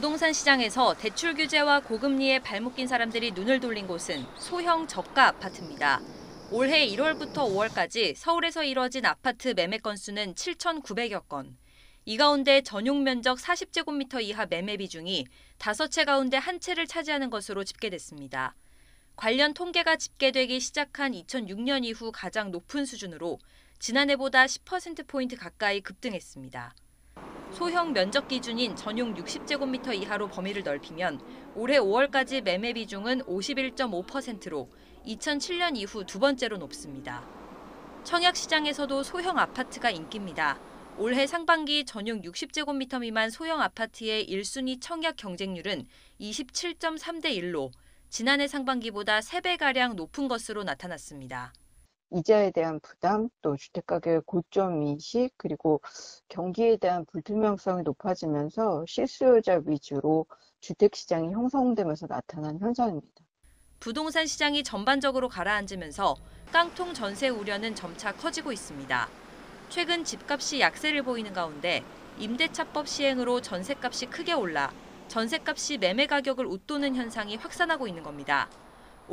부동산 시장에서 대출 규제와 고금리에 발목 낀 사람들이 눈을 돌린 곳은 소형 저가 아파트입니다. 올해 1월부터 5월까지 서울에서 이뤄진 아파트 매매 건수는 7,900여 건. 이 가운데 전용 면적 40제곱미터 이하 매매 비중이 5채 가운데 1채를 차지하는 것으로 집계됐습니다. 관련 통계가 집계되기 시작한 2006년 이후 가장 높은 수준으로 지난해보다 10%포인트 가까이 급등했습니다. 소형 면적 기준인 전용 60제곱미터 이하로 범위를 넓히면 올해 5월까지 매매 비중은 51.5%로 2007년 이후 두 번째로 높습니다. 청약 시장에서도 소형 아파트가 인기입니다. 올해 상반기 전용 60제곱미터 미만 소형 아파트의 1순위 청약 경쟁률은 27.3대 1로 지난해 상반기보다 3배가량 높은 것으로 나타났습니다. 이자에 대한 부담, 또 주택가격의 고점 인식, 그리고 경기에 대한 불투명성이 높아지면서 실수요자 위주로 주택시장이 형성되면서 나타난 현상입니다. 부동산 시장이 전반적으로 가라앉으면서 깡통 전세 우려는 점차 커지고 있습니다. 최근 집값이 약세를 보이는 가운데 임대차법 시행으로 전세값이 크게 올라 전세값이 매매 가격을 웃도는 현상이 확산하고 있는 겁니다.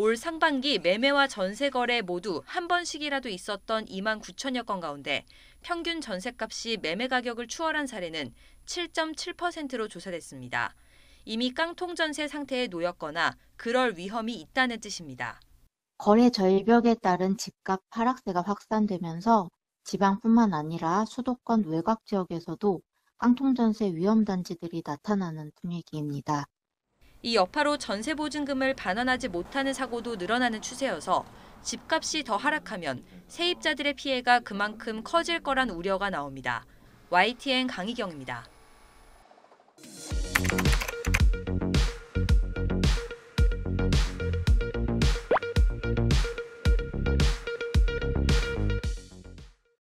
올 상반기 매매와 전세 거래 모두 한 번씩이라도 있었던 2만 9천여 건 가운데 평균 전세값이 매매 가격을 추월한 사례는 7.7%로 조사됐습니다. 이미 깡통 전세 상태에 놓였거나 그럴 위험이 있다는 뜻입니다. 거래 절벽에 따른 집값 하락세가 확산되면서 지방뿐만 아니라 수도권 외곽 지역에서도 깡통전세 위험단지들이 나타나는 분위기입니다. 이 여파로 전세 보증금을 반환하지 못하는 사고도 늘어나는 추세여서 집값이 더 하락하면 세입자들의 피해가 그만큼 커질 거란 우려가 나옵니다. YTN 강희경입니다.